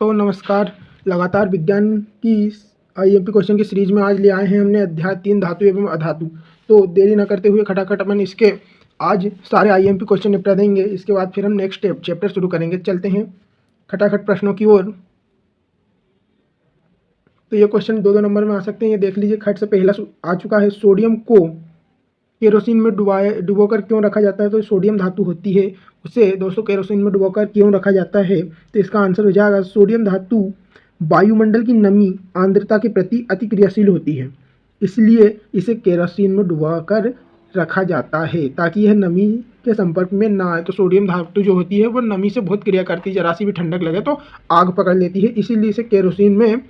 दोस्तों नमस्कार। लगातार विज्ञान की आईएमपी क्वेश्चन की सीरीज में आज ले आए हैं हमने अध्याय 3 धातु एवं अधातु। तो देरी न करते हुए खटाखट अपन इसके आज सारे आईएमपी क्वेश्चन निपटा देंगे। इसके बाद फिर हम नेक्स्ट चैप्टर शुरू करेंगे। चलते हैं खटाखट प्रश्नों की ओर। तो ये क्वेश्चन 2-2 नंबर में आ सकते हैं। ये देख लीजिए। खट से पहला आ चुका है, सोडियम को केरोसिन में डुबोकर क्यों रखा जाता है। तो सोडियम धातु होती है, उसे दोस्तों केरोसिन में डुबोकर क्यों रखा जाता है। तो इसका आंसर हो जाएगा सोडियम धातु वायुमंडल की नमी आर्द्रता के प्रति अति क्रियाशील होती है, इसलिए इसे केरोसिन में डुबोकर रखा जाता है ताकि यह नमी के संपर्क में ना आए। तो सोडियम धातु जो होती है वो नमी से बहुत क्रिया करती है, जरा सी भी ठंडक लगे तो आग पकड़ लेती है, इसीलिए इसे केरोसिन में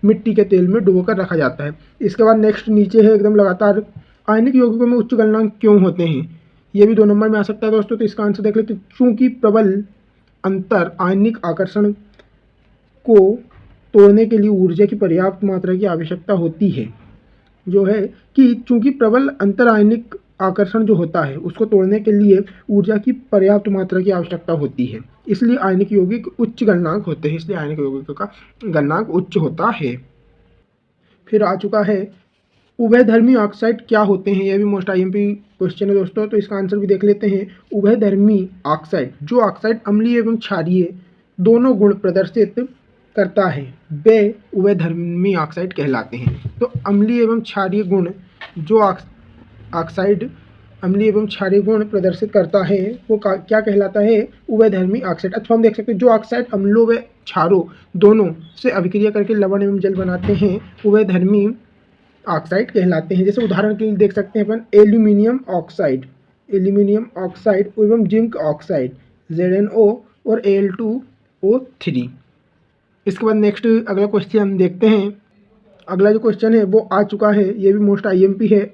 मिट्टी के तेल में डुबोकर रखा जाता है। इसके बाद नेक्स्ट नीचे है एकदम लगातार, आयनिक यौगिकों में उच्च गलनांक क्यों होते हैं। ये भी 2 नंबर में आ सकता है दोस्तों। तो इसका आंसर देख लेते। चूंकि प्रबल अंतर आयनिक आकर्षण को तोड़ने के लिए ऊर्जा की पर्याप्त मात्रा की आवश्यकता होती है। जो है कि चूंकि प्रबल अंतर आयनिक आकर्षण जो होता है उसको तोड़ने के लिए ऊर्जा की पर्याप्त मात्रा की आवश्यकता होती है, इसलिए आयनिक यौगिक उच्च गलनांक होते हैं। इसलिए आयनिक यौगिकों का गलनांक उच्च होता है। फिर आ चुका है उभयधर्मी ऑक्साइड क्या होते हैं। यह भी मोस्ट आईएमपी क्वेश्चन है दोस्तों। तो इसका आंसर भी देख लेते हैं। उभयधर्मी ऑक्साइड, जो ऑक्साइड अम्लीय एवं क्षारीय दोनों गुण प्रदर्शित करता है, वे उभयधर्मी ऑक्साइड कहलाते हैं। तो अम्लीय एवं क्षारीय गुण, जो ऑक्साइड अम्लीय एवं क्षारीय गुण प्रदर्शित करता है वो क्या कहलाता है, उभयधर्मी ऑक्साइड। अथवा हम देख सकते हैं जो ऑक्साइड अम्लों व क्षारों दोनों से अभिक्रिया करके लवण एवं जल बनाते हैं, उभयधर्मी ऑक्साइड कहलाते हैं। जैसे उदाहरण के लिए देख सकते हैं अपन एल्यूमिनियम ऑक्साइड एवं जिंक ऑक्साइड ZnO और Al2O3। इसके बाद नेक्स्ट अगला क्वेश्चन हम देखते हैं। अगला जो क्वेश्चन है वो आ चुका है, ये भी मोस्ट आईएमपी है।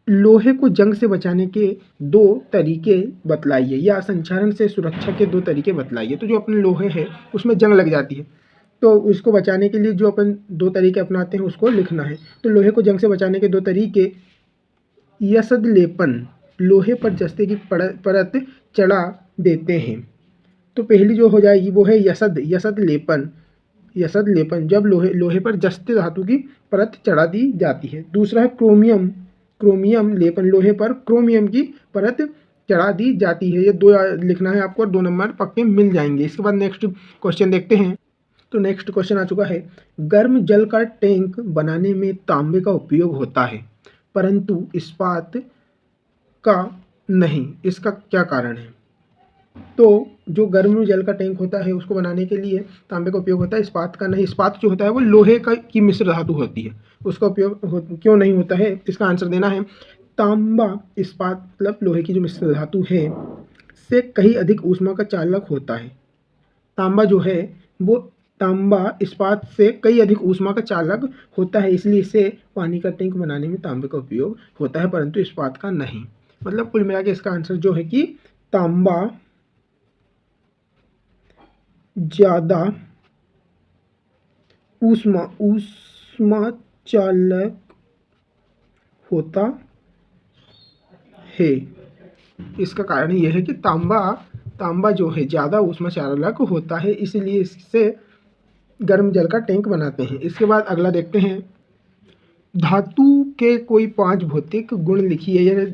लोहे को जंग से बचाने के 2 तरीके बतलाइए, या संक्षारण से सुरक्षा के 2 तरीके बतलाइए। तो जो अपने लोहे है उसमें जंग लग जाती है, तो उसको बचाने के लिए जो अपन 2 तरीके अपनाते हैं उसको लिखना है। तो लोहे को जंग से बचाने के 2 तरीके, यसद लेपन, लोहे पर जस्ते की परत चढ़ा देते हैं। तो पहली जो हो जाएगी वो है यसद लेपन, जब लोहे पर जस्ते धातु की परत चढ़ा दी जाती है। दूसरा है क्रोमियम लेपन, लोहे पर क्रोमियम की परत चढ़ा दी जाती है। ये 2 लिखना है आपको और 2 नंबर पक्के मिल जाएंगे। इसके बाद नेक्स्ट क्वेश्चन देखते हैं। तो नेक्स्ट क्वेश्चन आ चुका है, गर्म जल का टैंक बनाने में तांबे का उपयोग होता है परंतु इस्पात का नहीं, इसका क्या कारण है। तो जो गर्म जल का टैंक होता है उसको बनाने के लिए तांबे का उपयोग होता है, इस्पात का नहीं। इस्पात जो होता है वो लोहे की मिश्र धातु होती है, उसका उपयोग क्यों नहीं होता है। इसका आंसर देना है। तांबा इस्पात मतलब लोहे की जो मिश्र धातु है से कहीं अधिक ऊष्मा का चालक होता है। तांबा इस्पात से कई अधिक ऊष्मा का चालक होता है, इसलिए इसे पानी का टैंक बनाने में तांबे का उपयोग होता है परंतु इस्पात का नहीं। मतलब कुल मिला के इसका आंसर जो है कि तांबा ज़्यादा ऊष्मा चालक होता है। इसका कारण यह है कि तांबा जो है ज़्यादा ऊष्मा चालक होता है, इसलिए इससे गर्म जल का टैंक बनाते हैं। इसके बाद अगला देखते हैं, धातु के कोई 5 भौतिक गुण लिखिए। यह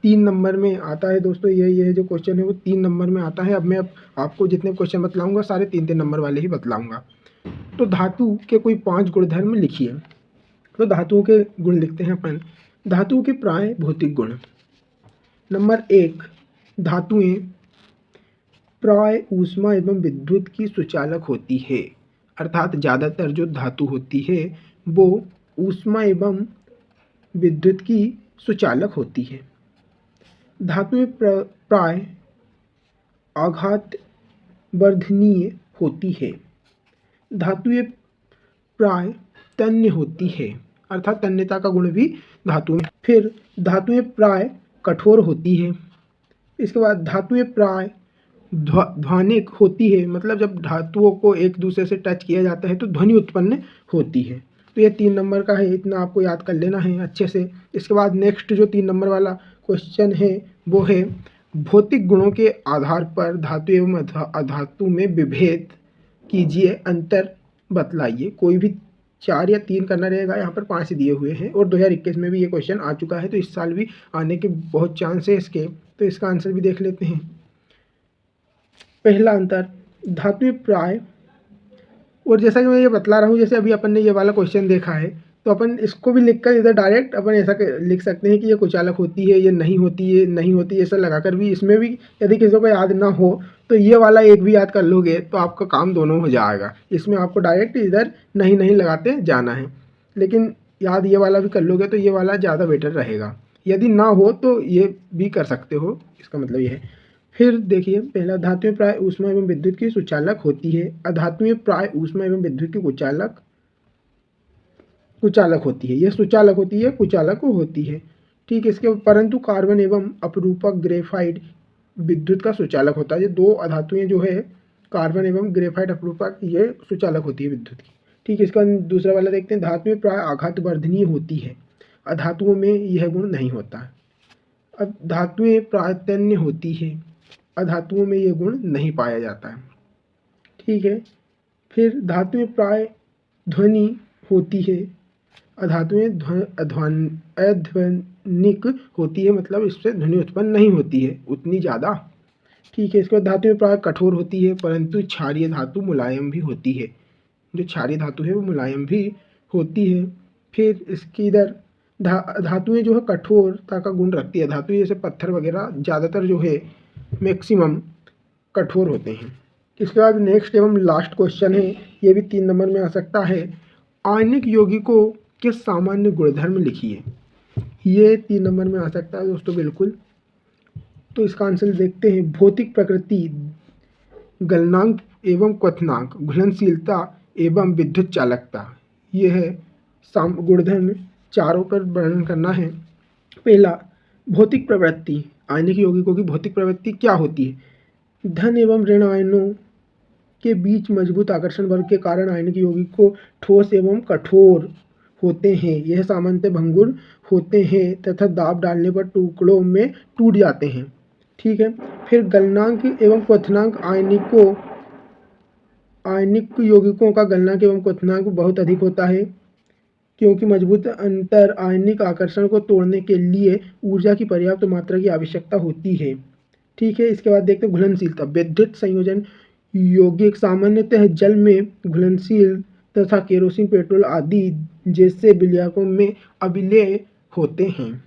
3 नंबर में आता है दोस्तों। यह जो क्वेश्चन है वो 3 नंबर में आता है। अब मैं आपको जितने क्वेश्चन बतलाऊंगा सारे 3-3 नंबर वाले ही बतलाऊंगा। तो धातु के कोई 5 गुणधर्म लिखिए। तो धातुओं के गुण लिखते हैं अपन। धातुओं के प्राय भौतिक गुण। नंबर 1, धातुएं प्राय ऊष्मा एवं विद्युत की सुचालक होती है, अर्थात ज़्यादातर जो धातु होती है वो ऊष्मा एवं विद्युत की सुचालक होती है। धातुएं प्राय आघात वर्धनीय होती है। धातुएं प्राय तन्य होती है, अर्थात तन्यता का गुण भी धातु में। फिर धातुएं प्राय कठोर होती है। इसके बाद धातुएं प्राय ध्वनिक होती है, मतलब जब धातुओं को एक दूसरे से टच किया जाता है तो ध्वनि उत्पन्न होती है। तो ये 3 नंबर का है, इतना आपको याद कर लेना है अच्छे से। इसके बाद नेक्स्ट जो 3 नंबर वाला क्वेश्चन है वो है, भौतिक गुणों के आधार पर धातु एवं अधातु में विभेद कीजिए, अंतर बतलाइए। कोई भी 4 या 3 करना रहेगा, यहाँ पर 5 दिए हुए हैं और 2021 में भी ये क्वेश्चन आ चुका है, तो इस साल भी आने के बहुत चांस है इसके। तो इसका आंसर भी देख लेते हैं। पहला अंतर, धातु प्राय, और जैसा कि मैं ये बतला रहा हूँ, जैसे अभी अपन ने ये वाला क्वेश्चन देखा है, तो अपन इसको भी लिखकर इधर डायरेक्ट अपन ऐसा लिख सकते हैं कि ये कुचालक होती है, ये नहीं होती है, नहीं होती है, ऐसा लगाकर भी इसमें भी यदि किसी को याद ना हो तो ये वाला एक भी याद कर लोगे तो आपका काम दोनों हो जाएगा। इसमें आपको डायरेक्ट इधर नहीं नहीं लगाते जाना है, लेकिन याद ये वाला भी कर लोगे तो ये वाला ज़्यादा बेटर रहेगा। यदि ना हो तो ये भी कर सकते हो, इसका मतलब ये है। फिर देखिए, पहला, धातुएं प्राय ऊष्मा एवं विद्युत की सुचालक होती है। अधातुएं प्राय ऊष्मा एवं विद्युत की कुचालक होती है। यह सुचालक होती है, कुचालक होती है। ठीक है, इसके परंतु कार्बन एवं अपरूपक ग्रेफाइट विद्युत का सुचालक होता है। ये दो अधातुएं जो है, कार्बन एवं ग्रेफाइट अपरूपक, ये सुचालक होती है विद्युत की। ठीक है, इसका दूसरा वाला देखते हैं। धातुएं प्राय आघात वर्धनीय होती है। अधातुओं में यह गुण नहीं होता है। अब धातुएं प्राय तन्य होती है। अधातुओं में ये गुण नहीं पाया जाता है। ठीक है, फिर धातुएं प्राय ध्वनि होती है। अधातुएं अध्वनिक होती है, मतलब इससे ध्वनि उत्पन्न नहीं होती है उतनी ज़्यादा। ठीक है, इसके बाद धातुएं प्राय कठोर होती है, परंतु क्षारीय धातु मुलायम भी होती है। जो क्षारीय धातु है वो मुलायम भी होती है। फिर इसकी इधर धातुएं जो है कठोरता का गुण रखती है। धातु जैसे पत्थर वगैरह ज़्यादातर जो है मैक्सिमम कठोर होते हैं। इसके बाद नेक्स्ट एवं लास्ट क्वेश्चन है, ये भी 3 नंबर में आ सकता है। आणविक यौगिकों के सामान्य गुणधर्म लिखिए। ये 3 नंबर में आ सकता है दोस्तों, बिल्कुल। तो इसका आंसर देखते हैं। भौतिक प्रकृति, गलनांक एवं क्वथनांक, घुलनशीलता एवं विद्युत चालकता, ये है गुणधर्म। चारों पर वर्णन करना है। पहला, भौतिक प्रवृत्ति, आणविक यौगिकों की भौतिक प्रवृत्ति क्या होती है? धन एवं ऋण आयनों के बीच मजबूत आकर्षण बल के कारण आणविक यौगिकों ठोस एवं कठोर होते हैं। यह सामान्यतः भंगुर होते हैं तथा दाब डालने पर टुकड़ों में टूट जाते हैं। ठीक है, फिर गलनांक एवं क्वथनांक, आणविक यौगिकों का गलनांक एवं क्वथनांक बहुत अधिक होता है, क्योंकि मजबूत अंतर आणविक आकर्षण को तोड़ने के लिए ऊर्जा की पर्याप्त मात्रा की आवश्यकता होती है। ठीक है, इसके बाद देखते हैं घुलनशीलता। विद्युत संयोजन यौगिक सामान्यतः जल में घुलनशील तथा केरोसिन, पेट्रोल आदि जैसे विलायकों में अविलेय होते हैं।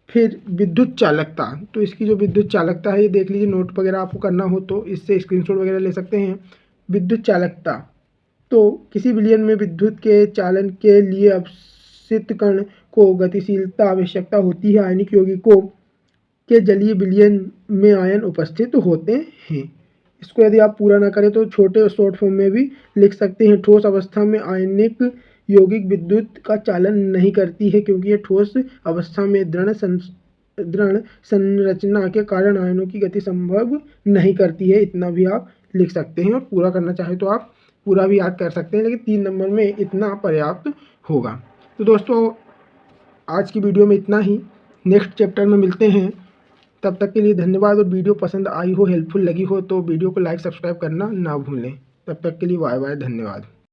फिर विद्युत चालकता, तो इसकी जो विद्युत चालकता है ये देख लीजिए, नोट वगैरह आपको करना हो तो इससे स्क्रीनशॉट वगैरह ले सकते हैं। विद्युत चालकता, तो किसी विलयन में विद्युत के चालन के लिए अपसित कण को गतिशीलता आवश्यकता होती है। आणविक यौगिकों के जलीय विलयन में आयन उपस्थित होते हैं। इसको यदि आप पूरा ना करें तो छोटे और शॉर्ट फॉर्म में भी लिख सकते हैं। ठोस अवस्था में आयनिक यौगिक विद्युत का चालन नहीं करती है, क्योंकि यह ठोस अवस्था में दृढ़ संरचना के कारण आयनों की गति संभव नहीं करती है। इतना भी आप लिख सकते हैं, और पूरा करना चाहे तो आप पूरा भी याद कर सकते हैं, लेकिन 3 नंबर में इतना पर्याप्त होगा। तो दोस्तों, आज की वीडियो में इतना ही। नेक्स्ट चैप्टर में मिलते हैं, तब तक के लिए धन्यवाद। और वीडियो पसंद आई हो, हेल्पफुल लगी हो तो वीडियो को लाइक, सब्सक्राइब करना ना भूलें। तब तक के लिए बाय बाय, धन्यवाद।